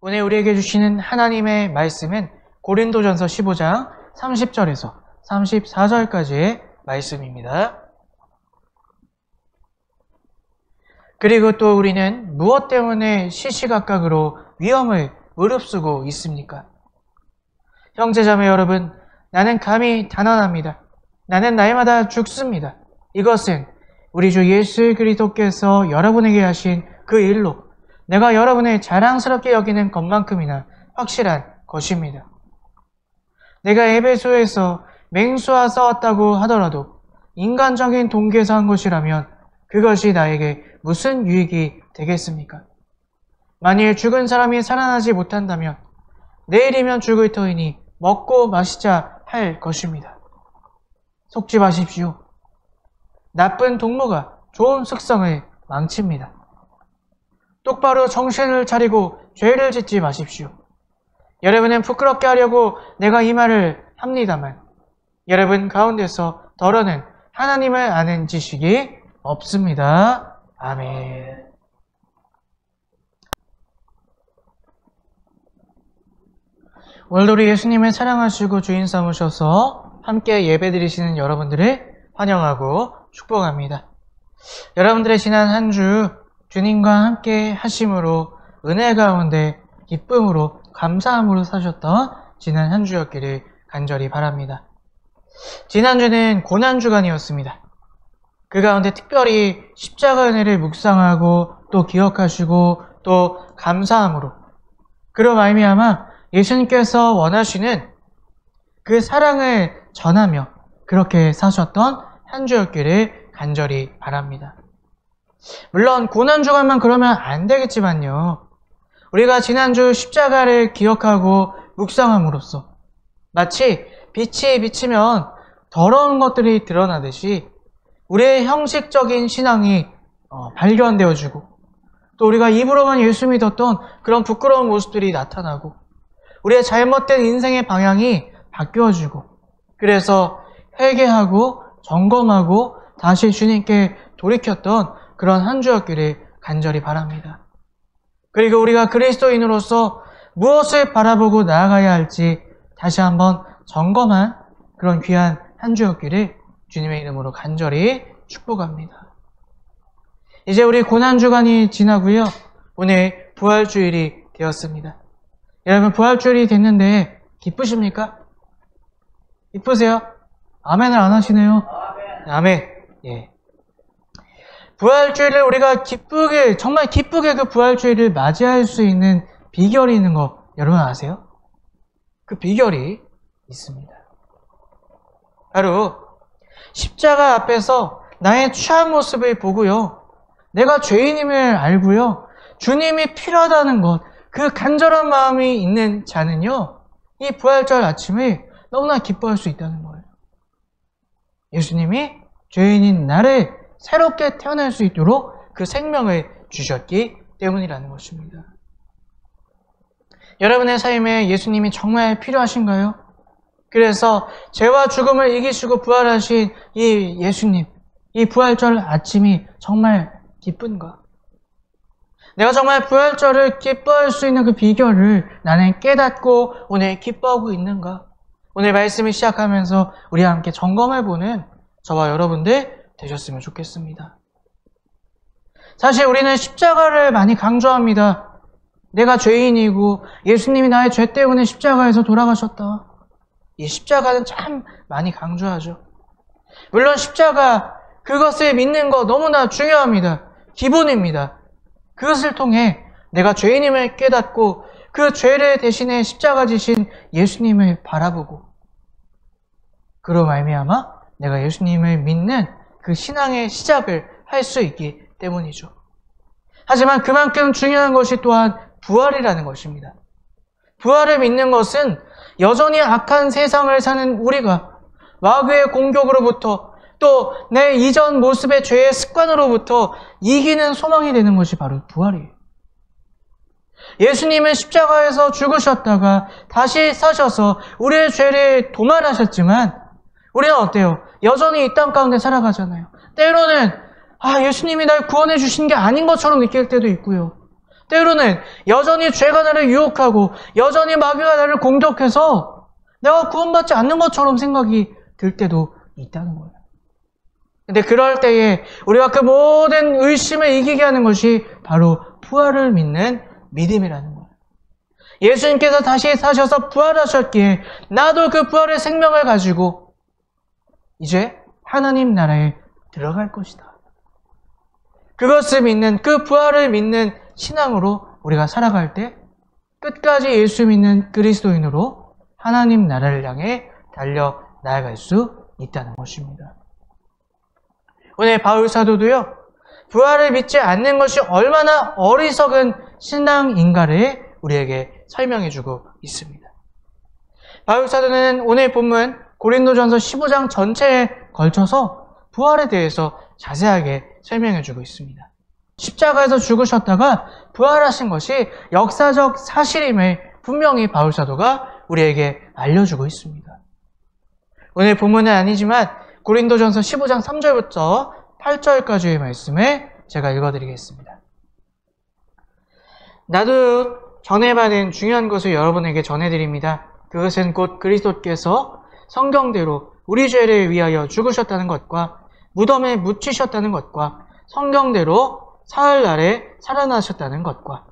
오늘 우리에게 주시는 하나님의 말씀은 고린도전서 15장 30절에서 34절까지의 말씀입니다. 그리고 또 우리는 무엇 때문에 시시각각으로 위험을 무릅쓰고 있습니까? 형제자매 여러분, 나는 감히 단언합니다. 나는 날마다 죽습니다. 이것은 우리 주 예수 그리스도께서 여러분에게 하신 그 일로 내가 여러분을 자랑스럽게 여기는 것만큼이나 확실한 것입니다. 내가 에베소에서 맹수와 싸웠다고 하더라도 인간적인 동기에서 한 것이라면 그것이 나에게 무슨 유익이 되겠습니까? 만일 죽은 사람이 살아나지 못한다면 내일이면 죽을 터이니 먹고 마시자 할 것입니다. 속지 마십시오. 나쁜 동무가 좋은 숙성을 망칩니다. 똑바로 정신을 차리고 죄를 짓지 마십시오. 여러분은 부끄럽게 하려고 내가 이 말을 합니다만 여러분 가운데서 더러는 하나님을 아는 지식이 없습니다. 아멘. 오늘도 우리 예수님을 사랑하시고 주인 삼으셔서 함께 예배드리시는 여러분들을 환영하고 축복합니다. 여러분들의 지난 한 주 주님과 함께 하심으로 은혜 가운데 기쁨으로 감사함으로 사셨던 지난 한 주였기를 간절히 바랍니다. 지난주는 고난주간이었습니다. 그 가운데 특별히 십자가 은혜를 묵상하고 또 기억하시고 또 감사함으로 그로 말미암아 예수님께서 원하시는 그 사랑을 전하며 그렇게 사셨던 한 주였기를 간절히 바랍니다. 물론 고난주간만 그러면 안 되겠지만요. 우리가 지난주 십자가를 기억하고 묵상함으로써 마치 빛이 비치면 더러운 것들이 드러나듯이 우리의 형식적인 신앙이 발견되어지고 또 우리가 입으로만 예수 믿었던 그런 부끄러운 모습들이 나타나고 우리의 잘못된 인생의 방향이 바뀌어지고 그래서 회개하고 점검하고 다시 주님께 돌이켰던 그런 한 주였기를 간절히 바랍니다. 그리고 우리가 그리스도인으로서 무엇을 바라보고 나아가야 할지 다시 한번 점검한 그런 귀한 한 주였기를 주님의 이름으로 간절히 축복합니다. 이제 우리 고난주간이 지나고요. 오늘 부활주일이 되었습니다. 여러분 부활주일이 됐는데 기쁘십니까? 기쁘세요? 아멘을 안 하시네요. 아멘. 예. 부활주일을 우리가 기쁘게 정말 기쁘게 그 부활주일을 맞이할 수 있는 비결이 있는 거 여러분 아세요? 그 비결이 있습니다. 바로 십자가 앞에서 나의 취한 모습을 보고요. 내가 죄인임을 알고요. 주님이 필요하다는 것, 그 간절한 마음이 있는 자는요. 이 부활절 아침을 너무나 기뻐할 수 있다는 거예요. 예수님이 죄인인 나를 새롭게 태어날 수 있도록 그 생명을 주셨기 때문이라는 것입니다. 여러분의 삶에 예수님이 정말 필요하신가요? 그래서 죄와 죽음을 이기시고 부활하신 이 예수님, 이 부활절 아침이 정말 기쁜가? 내가 정말 부활절을 기뻐할 수 있는 그 비결을 나는 깨닫고 오늘 기뻐하고 있는가? 오늘 말씀을 시작하면서 우리와 함께 점검해보는 저와 여러분들 되셨으면 좋겠습니다. 사실 우리는 십자가를 많이 강조합니다. 내가 죄인이고 예수님이 나의 죄 때문에 십자가에서 돌아가셨다. 이 십자가는 참 많이 강조하죠. 물론 십자가, 그것을 믿는 거 너무나 중요합니다. 기본입니다. 그것을 통해 내가 죄인임을 깨닫고 그 죄를 대신해 십자가 지신 예수님을 바라보고 그로 말미암아 내가 예수님을 믿는 그 신앙의 시작을 할 수 있기 때문이죠. 하지만 그만큼 중요한 것이 또한 부활이라는 것입니다. 부활을 믿는 것은 여전히 악한 세상을 사는 우리가 마귀의 공격으로부터 또 내 이전 모습의 죄의 습관으로부터 이기는 소망이 되는 것이 바로 부활이에요. 예수님은 십자가에서 죽으셨다가 다시 사셔서 우리의 죄를 도말하셨지만 우리는 어때요? 여전히 이 땅 가운데 살아가잖아요. 때로는 예수님이 날 구원해 주신 게 아닌 것처럼 느낄 때도 있고요. 때로는 여전히 죄가 나를 유혹하고 여전히 마귀가 나를 공격해서 내가 구원받지 않는 것처럼 생각이 들 때도 있다는 거예요. 근데 그럴 때에 우리가 그 모든 의심을 이기게 하는 것이 바로 부활을 믿는 믿음이라는 거예요. 예수님께서 다시 사셔서 부활하셨기에 나도 그 부활의 생명을 가지고 이제 하나님 나라에 들어갈 것이다. 그것을 믿는, 그 부활을 믿는 신앙으로 우리가 살아갈 때 끝까지 예수 믿는 그리스도인으로 하나님 나라를 향해 달려 나아갈 수 있다는 것입니다. 오늘 바울 사도도요, 부활을 믿지 않는 것이 얼마나 어리석은 신앙인가를 우리에게 설명해주고 있습니다. 바울 사도는 오늘 본문 고린도전서 15장 전체에 걸쳐서 부활에 대해서 자세하게 설명해주고 있습니다. 십자가에서 죽으셨다가 부활하신 것이 역사적 사실임을 분명히 바울 사도가 우리에게 알려주고 있습니다. 오늘 본문은 아니지만 고린도전서 15장 3절부터 8절까지의 말씀을 제가 읽어드리겠습니다. 나도 전해받은 중요한 것을 여러분에게 전해드립니다. 그것은 곧 그리스도께서 성경대로 우리 죄를 위하여 죽으셨다는 것과 무덤에 묻히셨다는 것과 성경대로 사흘날에 살아나셨다는 것과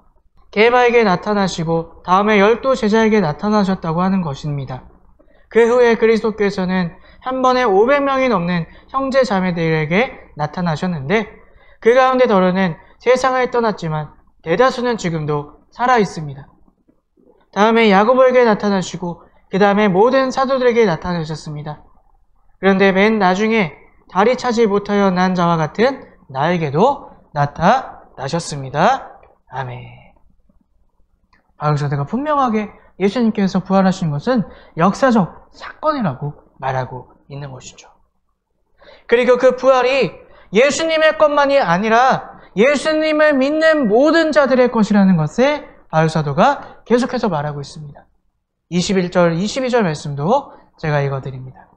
게바에게 나타나시고 다음에 12 제자에게 나타나셨다고 하는 것입니다. 그 후에 그리스도께서는 한 번에 500명이 넘는 형제 자매들에게 나타나셨는데 그 가운데 더러는 세상을 떠났지만 대다수는 지금도 살아있습니다. 다음에 야고보에게 나타나시고 그 다음에 모든 사도들에게 나타나셨습니다. 그런데 맨 나중에 다리 차지 못하여 난 자와 같은 나에게도 나타나셨습니다. 아멘. 바울 사도가 분명하게 예수님께서 부활하신 것은 역사적 사건이라고 말하고 있는 것이죠. 그리고 그 부활이 예수님의 것만이 아니라 예수님을 믿는 모든 자들의 것이라는 것을 바울 사도가 계속해서 말하고 있습니다. 21절, 22절 말씀도 제가 읽어드립니다.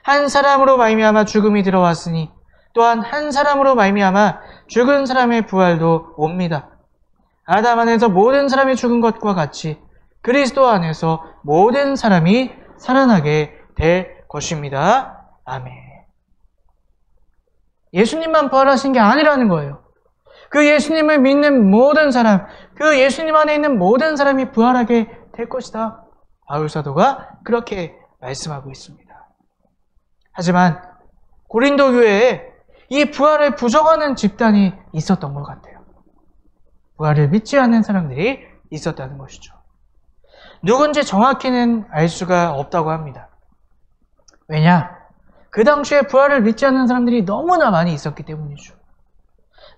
한 사람으로 말미암아 죽음이 들어왔으니 또한 한 사람으로 말미암아 죽은 사람의 부활도 옵니다. 아담 안에서 모든 사람이 죽은 것과 같이 그리스도 안에서 모든 사람이 살아나게 될 것입니다. 아멘. 예수님만 부활하신 게 아니라는 거예요. 그 예수님을 믿는 모든 사람, 그 예수님 안에 있는 모든 사람이 부활하게 될 것이다. 바울 사도가 그렇게 말씀하고 있습니다. 하지만 고린도 교회에 이 부활을 부정하는 집단이 있었던 것 같아요. 부활을 믿지 않는 사람들이 있었다는 것이죠. 누군지 정확히는 알 수가 없다고 합니다. 왜냐? 그 당시에 부활을 믿지 않는 사람들이 너무나 많이 있었기 때문이죠.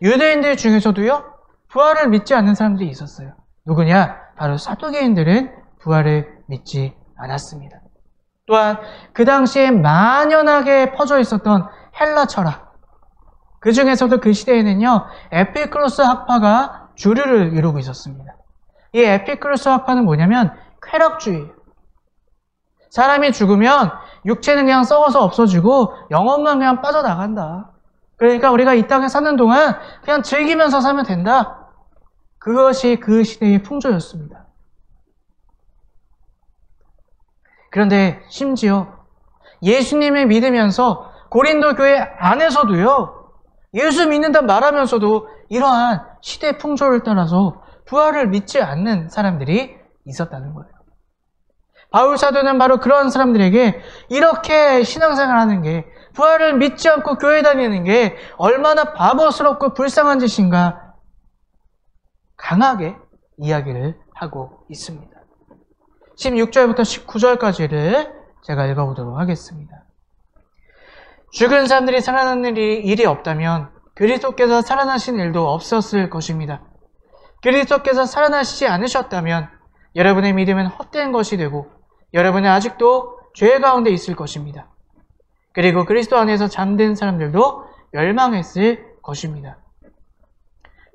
유대인들 중에서도요, 부활을 믿지 않는 사람들이 있었어요. 누구냐? 바로 사두개인들은 부활을 믿지 않았습니다. 또한 그 당시에 만연하게 퍼져 있었던 헬라 철학, 그 중에서도 그 시대에는요, 에피쿠로스 학파가 주류를 이루고 있었습니다. 이 에피쿠로스 학파는 뭐냐면 쾌락주의예요. 사람이 죽으면 육체는 그냥 썩어서 없어지고 영혼만 그냥 빠져나간다. 그러니까 우리가 이 땅에 사는 동안 그냥 즐기면서 살면 된다. 그것이 그 시대의 풍조였습니다. 그런데 심지어 예수님을 믿으면서 고린도 교회 안에서도요, 예수 믿는다 말하면서도 이러한 시대 풍조를 따라서 부활을 믿지 않는 사람들이 있었다는 거예요. 바울 사도는 바로 그런 사람들에게 이렇게 신앙생활하는 게, 부활을 믿지 않고 교회 다니는 게 얼마나 바보스럽고 불쌍한 짓인가 강하게 이야기를 하고 있습니다. 16절부터 19절까지를 제가 읽어보도록 하겠습니다. 죽은 사람들이 살아나는 일이 없다면 그리스도께서 살아나신 일도 없었을 것입니다. 그리스도께서 살아나시지 않으셨다면 여러분의 믿음은 헛된 것이 되고 여러분은 아직도 죄 가운데 있을 것입니다. 그리고 그리스도 안에서 잠든 사람들도 멸망했을 것입니다.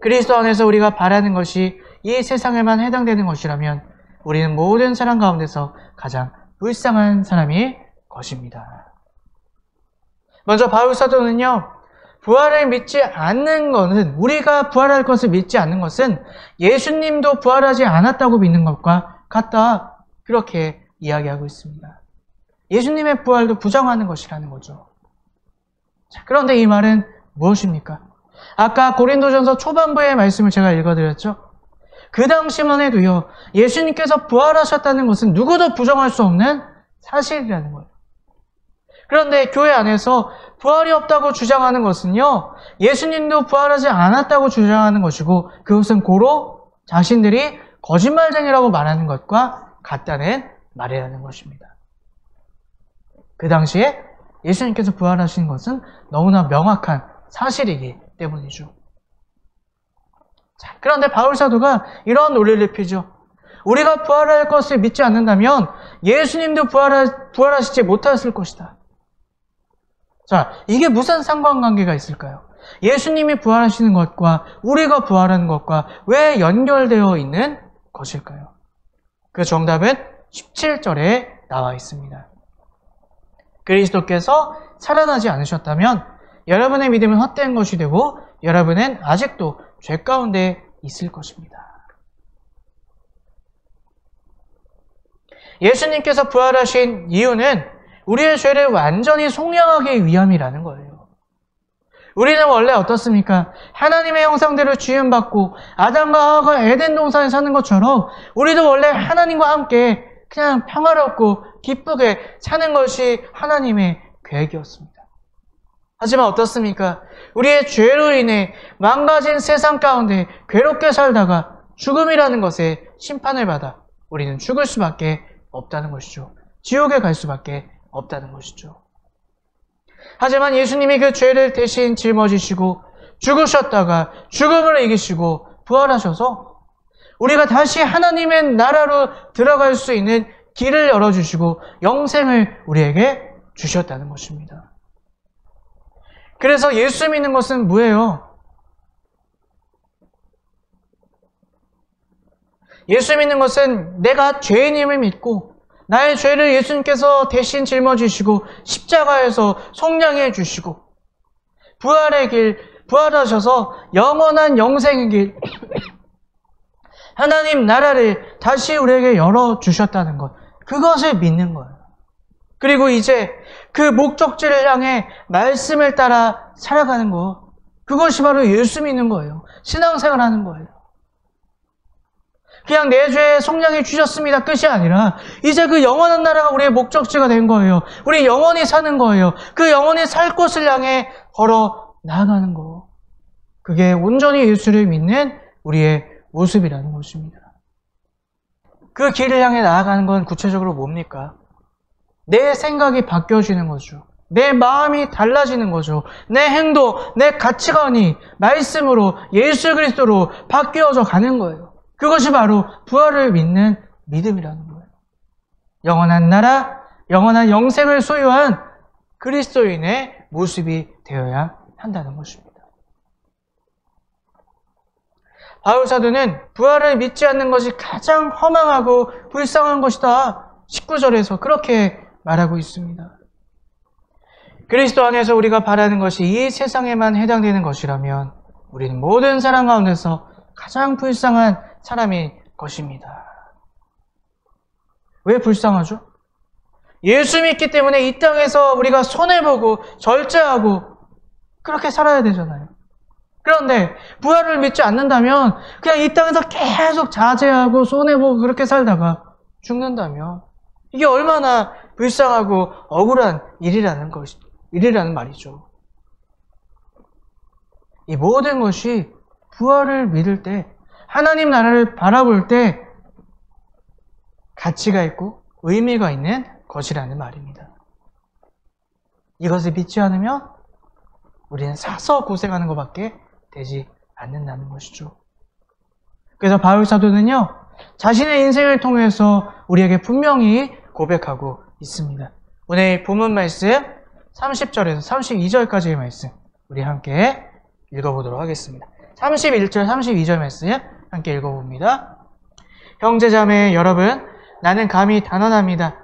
그리스도 안에서 우리가 바라는 것이 이 세상에만 해당되는 것이라면 우리는 모든 사람 가운데서 가장 불쌍한 사람일 것입니다. 먼저 바울 사도는요, 부활을 믿지 않는 것은, 우리가 부활할 것을 믿지 않는 것은 예수님도 부활하지 않았다고 믿는 것과 같다. 그렇게 이야기하고 있습니다. 예수님의 부활도 부정하는 것이라는 거죠. 자, 그런데 이 말은 무엇입니까? 아까 고린도전서 초반부의 말씀을 제가 읽어드렸죠. 그 당시만 해도요, 예수님께서 부활하셨다는 것은 누구도 부정할 수 없는 사실이라는 거예요. 그런데 교회 안에서 부활이 없다고 주장하는 것은요, 예수님도 부활하지 않았다고 주장하는 것이고, 그것은 고로 자신들이 거짓말쟁이라고 말하는 것과 같다는 말이라는 것입니다. 그 당시에 예수님께서 부활하신 것은 너무나 명확한 사실이기 때문이죠. 자, 그런데 바울 사도가 이런 논리를 펴죠. 우리가 부활할 것을 믿지 않는다면 예수님도 부활하시지 못하였을 것이다. 자, 이게 무슨 상관관계가 있을까요? 예수님이 부활하시는 것과 우리가 부활하는 것과 왜 연결되어 있는 것일까요? 그 정답은 17절에 나와 있습니다. 그리스도께서 살아나지 않으셨다면 여러분의 믿음은 헛된 것이 되고 여러분은 아직도 죄 가운데 있을 것입니다. 예수님께서 부활하신 이유는 우리의 죄를 완전히 속량하기 위함이라는 거예요. 우리는 원래 어떻습니까? 하나님의 형상대로 지음받고 아담과 하와가 에덴 동산에 사는 것처럼 우리도 원래 하나님과 함께 그냥 평화롭고 기쁘게 사는 것이 하나님의 계획이었습니다. 하지만 어떻습니까? 우리의 죄로 인해 망가진 세상 가운데 괴롭게 살다가 죽음이라는 것에 심판을 받아 우리는 죽을 수밖에 없다는 것이죠. 지옥에 갈 수밖에 없다는 것이죠. 하지만 예수님이 그 죄를 대신 짊어지시고 죽으셨다가 죽음을 이기시고 부활하셔서 우리가 다시 하나님의 나라로 들어갈 수 있는 길을 열어주시고 영생을 우리에게 주셨다는 것입니다. 그래서 예수 믿는 것은 뭐예요? 예수 믿는 것은 내가 죄인임을 믿고 나의 죄를 예수님께서 대신 짊어지시고 십자가에서 속량해 주시고 부활의 길, 부활하셔서 영원한 영생의 길, 하나님 나라를 다시 우리에게 열어주셨다는 것, 그것을 믿는 거예요. 그리고 이제 그 목적지를 향해 말씀을 따라 살아가는 것, 그것이 바로 예수 믿는 거예요. 신앙생활하는 거예요. 그냥 내 죄에 속량해 주셨습니다 끝이 아니라 이제 그 영원한 나라가 우리의 목적지가 된 거예요. 우리 영원히 사는 거예요. 그 영원히 살 곳을 향해 걸어 나아가는 거, 그게 온전히 예수를 믿는 우리의 모습이라는 것입니다. 그 길을 향해 나아가는 건 구체적으로 뭡니까? 내 생각이 바뀌어지는 거죠. 내 마음이 달라지는 거죠. 내 행동, 내 가치관이 말씀으로 예수 그리스도로 바뀌어져 가는 거예요. 그것이 바로 부활을 믿는 믿음이라는 거예요. 영원한 나라, 영원한 영생을 소유한 그리스도인의 모습이 되어야 한다는 것입니다. 바울 사도는 부활을 믿지 않는 것이 가장 허망하고 불쌍한 것이다. 19절에서 그렇게 말하고 있습니다. 그리스도 안에서 우리가 바라는 것이 이 세상에만 해당되는 것이라면 우리는 모든 사람 가운데서 가장 불쌍한 사람일 것입니다. 왜 불쌍하죠? 예수 믿기 때문에 이 땅에서 우리가 손해보고 절제하고 그렇게 살아야 되잖아요. 그런데 부활을 믿지 않는다면 그냥 이 땅에서 계속 자제하고 손해보고 그렇게 살다가 죽는다면 이게 얼마나 불쌍하고 억울한 일이라는 말이죠. 이 모든 것이 부활을 믿을 때, 하나님 나라를 바라볼 때 가치가 있고 의미가 있는 것이라는 말입니다. 이것을 믿지 않으면 우리는 사서 고생하는 것밖에 되지 않는다는 것이죠. 그래서 바울 사도는요, 자신의 인생을 통해서 우리에게 분명히 고백하고 있습니다. 오늘 본문 말씀 30절에서 32절까지의 말씀 우리 함께 읽어보도록 하겠습니다. 31절, 32절 말씀 함께 읽어봅니다. 형제자매 여러분, 나는 감히 단언합니다.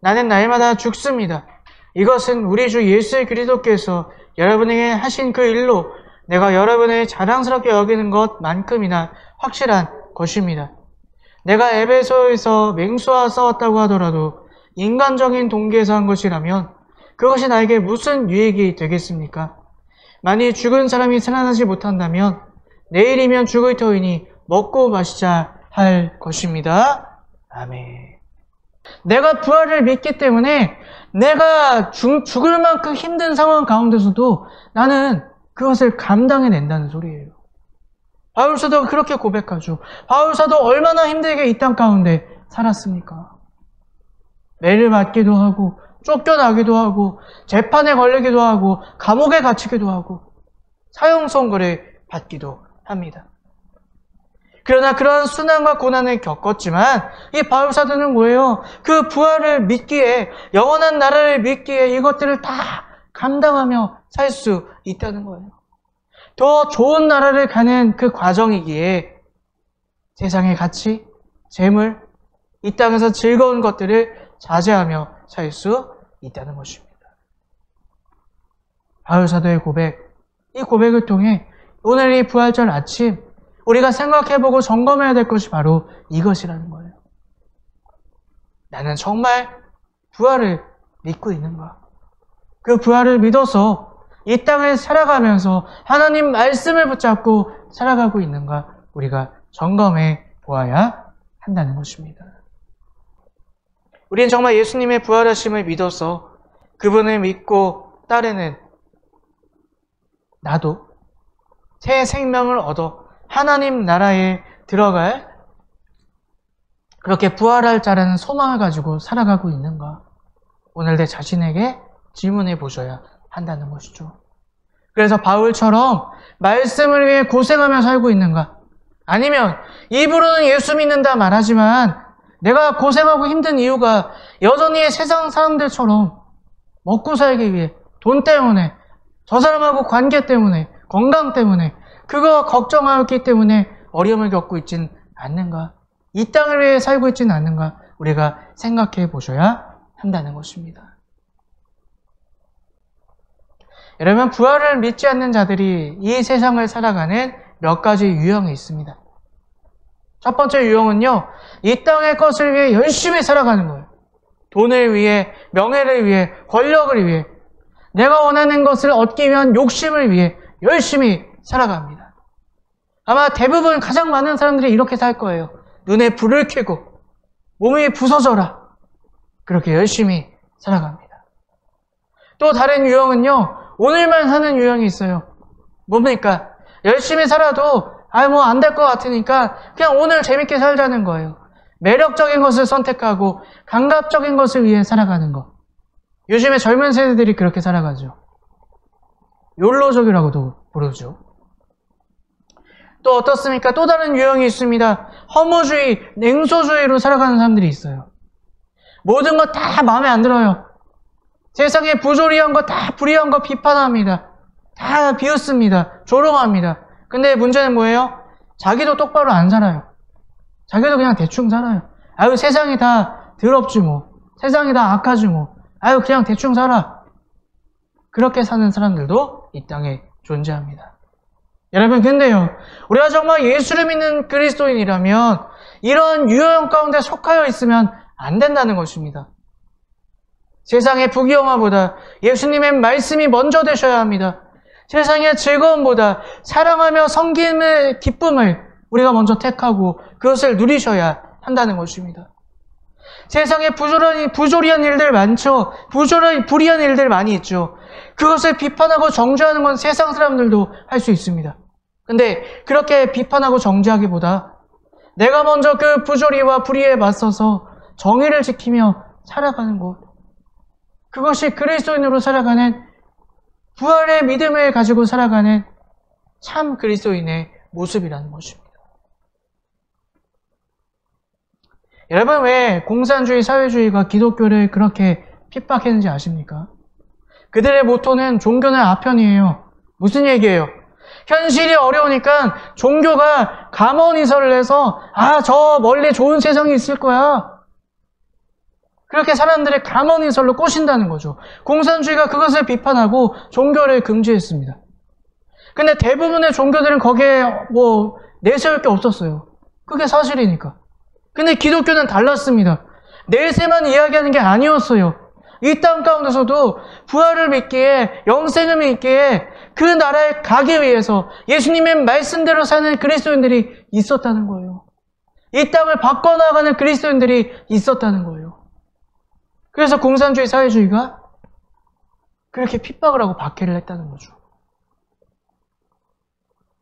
나는 날마다 죽습니다. 이것은 우리 주 예수 그리스도께서 여러분에게 하신 그 일로 내가 여러분을 자랑스럽게 여기는 것만큼이나 확실한 것입니다. 내가 에베소에서 맹수와 싸웠다고 하더라도 인간적인 동기에서 한 것이라면 그것이 나에게 무슨 유익이 되겠습니까? 만일 죽은 사람이 살아나지 못한다면 내일이면 죽을 터이니 먹고 마시자 할 것입니다. 아멘. 내가 부활을 믿기 때문에 내가 죽을 만큼 힘든 상황 가운데서도 나는 그것을 감당해낸다는 소리예요. 바울사도가 그렇게 고백하죠. 바울사도 얼마나 힘들게 이 땅 가운데 살았습니까? 매를 맞기도 하고 쫓겨나기도 하고 재판에 걸리기도 하고 감옥에 갇히기도 하고 사형 선고를 받기도 합니다. 그러나 그러한 순환과 고난을 겪었지만 이 바울사도는 뭐예요? 그 부활을 믿기에, 영원한 나라를 믿기에 이것들을 다 감당하며 살 수 있다는 거예요. 더 좋은 나라를 가는 그 과정이기에 세상의 가치, 재물, 이 땅에서 즐거운 것들을 자제하며 살 수 있다는 것입니다. 바울사도의 고백, 이 고백을 통해 오늘 이 부활절 아침 우리가 생각해보고 점검해야 될 것이 바로 이것이라는 거예요. 나는 정말 부활을 믿고 있는가? 그 부활을 믿어서 이 땅을 살아가면서 하나님 말씀을 붙잡고 살아가고 있는가? 우리가 점검해 보아야 한다는 것입니다. 우리는 정말 예수님의 부활하심을 믿어서 그분을 믿고 따르는 나도 새 생명을 얻어 하나님 나라에 들어갈 그렇게 부활할 자라는 소망을 가지고 살아가고 있는가? 오늘 내 자신에게 질문해 보셔야 한다는 것이죠. 그래서 바울처럼 말씀을 위해 고생하며 살고 있는가? 아니면 입으로는 예수 믿는다 말하지만 내가 고생하고 힘든 이유가 여전히 세상 사람들처럼 먹고 살기 위해, 돈 때문에, 저 사람하고 관계 때문에, 건강 때문에, 그거 걱정하기 때문에 어려움을 겪고 있진 않는가? 이 땅을 위해 살고 있진 않는가? 우리가 생각해 보셔야 한다는 것입니다. 여러분, 부활을 믿지 않는 자들이 이 세상을 살아가는 몇 가지 유형이 있습니다. 첫 번째 유형은요, 이 땅의 것을 위해 열심히 살아가는 거예요. 돈을 위해, 명예를 위해, 권력을 위해, 내가 원하는 것을 얻기 위한 욕심을 위해 열심히 살아갑니다. 아마 대부분 가장 많은 사람들이 이렇게 살 거예요. 눈에 불을 켜고 몸이 부서져라. 그렇게 열심히 살아갑니다. 또 다른 유형은요, 오늘만 사는 유형이 있어요. 뭡니까? 열심히 살아도 뭐 안 될 것 같으니까 그냥 오늘 재밌게 살자는 거예요. 매력적인 것을 선택하고 감각적인 것을 위해 살아가는 것. 요즘에 젊은 세대들이 그렇게 살아가죠. 욜로족이라고도 부르죠. 또 어떻습니까? 또 다른 유형이 있습니다. 허무주의, 냉소주의로 살아가는 사람들이 있어요. 모든 것 다 마음에 안 들어요. 세상에 부조리한 거 다 불의한 거 비판합니다. 다 비웃습니다. 조롱합니다. 근데 문제는 뭐예요? 자기도 똑바로 안 살아요. 자기도 그냥 대충 살아요. 아유, 세상이 다 더럽지 뭐. 세상이 다 악하지 뭐. 아유, 그냥 대충 살아. 그렇게 사는 사람들도 이 땅에 존재합니다. 여러분, 근데요, 우리가 정말 예수를 믿는 그리스도인이라면 이런 유형 가운데 속하여 있으면 안 된다는 것입니다. 세상의 부귀영화보다 예수님의 말씀이 먼저 되셔야 합니다. 세상의 즐거움보다 사랑하며 섬김의 기쁨을 우리가 먼저 택하고 그것을 누리셔야 한다는 것입니다. 세상에 부조리한 일들 많죠. 불의한 일들 많이 있죠. 그것을 비판하고 정죄하는 건 세상 사람들도 할 수 있습니다. 근데 그렇게 비판하고 정죄하기보다 내가 먼저 그 부조리와 불의에 맞서서 정의를 지키며 살아가는 것, 그것이 그리스도인으로 살아가는, 부활의 믿음을 가지고 살아가는 참 그리스도인의 모습이라는 것입니다. 여러분, 왜 공산주의 사회주의가 기독교를 그렇게 핍박했는지 아십니까? 그들의 모토는 종교는 아편이에요. 무슨 얘기예요? 현실이 어려우니까 종교가 감언이설을 해서 저 멀리 좋은 세상이 있을 거야. 그렇게 사람들의 감언이설로 꼬신다는 거죠. 공산주의가 그것을 비판하고 종교를 금지했습니다. 근데 대부분의 종교들은 거기에 내세울 게 없었어요. 그게 사실이니까. 근데 기독교는 달랐습니다. 내세만 이야기하는 게 아니었어요. 이 땅 가운데서도 부활을 믿기에, 영생을 믿기에 그 나라에 가기 위해서 예수님의 말씀대로 사는 그리스도인들이 있었다는 거예요. 이 땅을 바꿔나가는 그리스도인들이 있었다는 거예요. 그래서 공산주의 사회주의가 그렇게 핍박을 하고 박해를 했다는 거죠.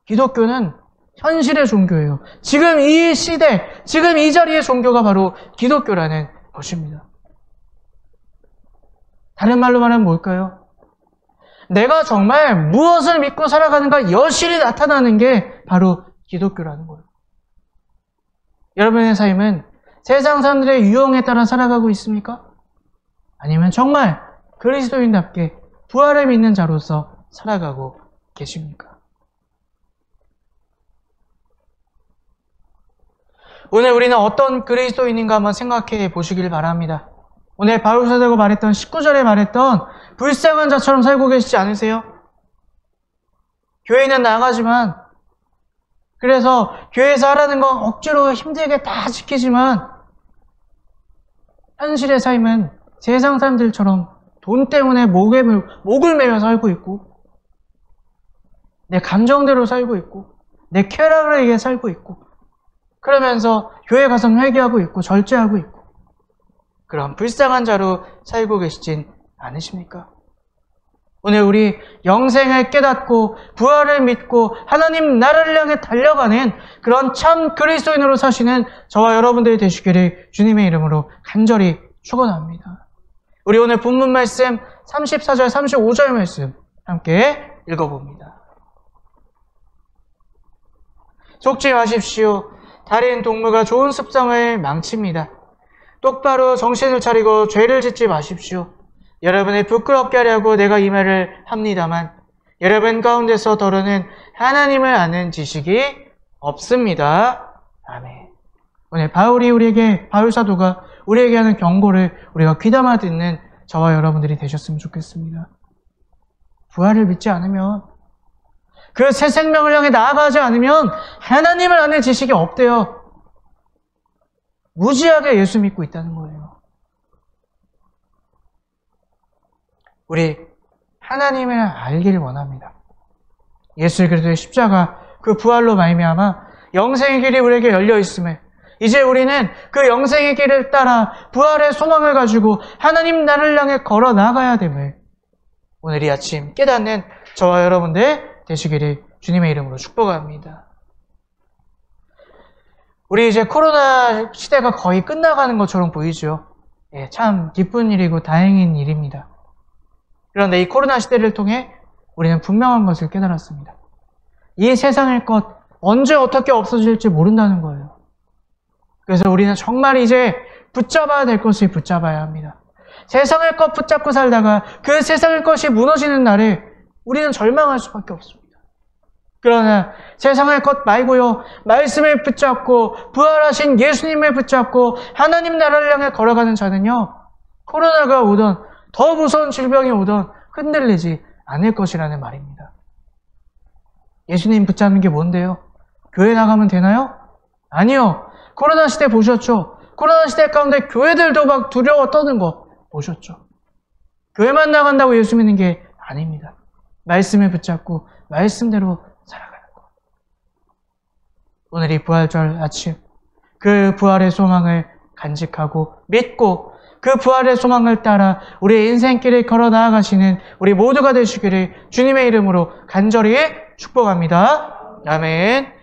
기독교는 현실의 종교예요. 지금 이 시대, 지금 이 자리의 종교가 바로 기독교라는 것입니다. 다른 말로 말하면 뭘까요? 내가 정말 무엇을 믿고 살아가는가 여실히 나타나는 게 바로 기독교라는 거예요. 여러분의 삶은 세상 사람들의 유형에 따라 살아가고 있습니까? 아니면 정말 그리스도인답게 부활을 믿는 자로서 살아가고 계십니까? 오늘 우리는 어떤 그리스도인인가 한번 생각해 보시길 바랍니다. 오늘 바울 사도가 말했던 19절에 말했던 불쌍한 자처럼 살고 계시지 않으세요? 교회는 나가지만, 그래서 교회에서 하라는 거 억지로 힘들게 다 지키지만 현실의 삶은 세상 사람들처럼 돈 때문에 목을 매여 살고 있고, 내 감정대로 살고 있고, 내 쾌락을 위해 살고 있고, 그러면서 교회 가서 회개하고 있고 절제하고 있고, 그런 불쌍한 자로 살고 계시진 않으십니까? 오늘 우리 영생을 깨닫고 부활을 믿고 하나님 나라를 향해 달려가는 그런 참 그리스도인으로 사시는 저와 여러분들이 되시기를 주님의 이름으로 간절히 축원합니다. 우리 오늘 본문 말씀 34절 35절 말씀 함께 읽어봅니다. 속지 마십시오. 다른 동무가 좋은 습성을 망칩니다. 똑바로 정신을 차리고 죄를 짓지 마십시오. 여러분을 부끄럽게 하려고 내가 이 말을 합니다만 여러분 가운데서 더러는 하나님을 아는 지식이 없습니다. 아멘. 오늘 바울 사도가 우리에게 하는 경고를 우리가 귀담아 듣는 저와 여러분들이 되셨으면 좋겠습니다. 부활을 믿지 않으면, 그 새 생명을 향해 나아가지 않으면 하나님을 아는 지식이 없대요. 무지하게 예수 믿고 있다는 거예요. 우리 하나님을 알기를 원합니다. 예수 그리스도의 십자가, 그 부활로 말미암아 영생의 길이 우리에게 열려 있음을, 이제 우리는 그 영생의 길을 따라 부활의 소망을 가지고 하나님 나라를 향해 걸어 나가야 됨을 오늘 이 아침 깨닫는 저와 여러분들 되시기를 주님의 이름으로 축복합니다. 우리 이제 코로나 시대가 거의 끝나가는 것처럼 보이죠. 참 기쁜 일이고 다행인 일입니다. 그런데 이 코로나 시대를 통해 우리는 분명한 것을 깨달았습니다. 이 세상의 것 언제 어떻게 없어질지 모른다는 거예요. 그래서 우리는 정말 이제 붙잡아야 될 것을 붙잡아야 합니다. 세상의 것 붙잡고 살다가 그 세상의 것이 무너지는 날에 우리는 절망할 수밖에 없습니다. 그러나 세상의 것 말고요, 말씀을 붙잡고 부활하신 예수님을 붙잡고 하나님 나라를 향해 걸어가는 자는요, 코로나가 오던 더 무서운 질병이 오던 흔들리지 않을 것이라는 말입니다. 예수님 붙잡는 게 뭔데요? 교회 나가면 되나요? 아니요. 코로나 시대 보셨죠? 코로나 시대 가운데 교회들도 막 두려워 떠는 거 보셨죠? 교회만 나간다고 예수 믿는 게 아닙니다. 말씀을 붙잡고 말씀대로 살아가는 것. 오늘 이 부활절 아침, 그 부활의 소망을 간직하고 믿고 그 부활의 소망을 따라 우리의 인생길을 걸어 나아가시는 우리 모두가 되시기를 주님의 이름으로 간절히 축복합니다. 아멘.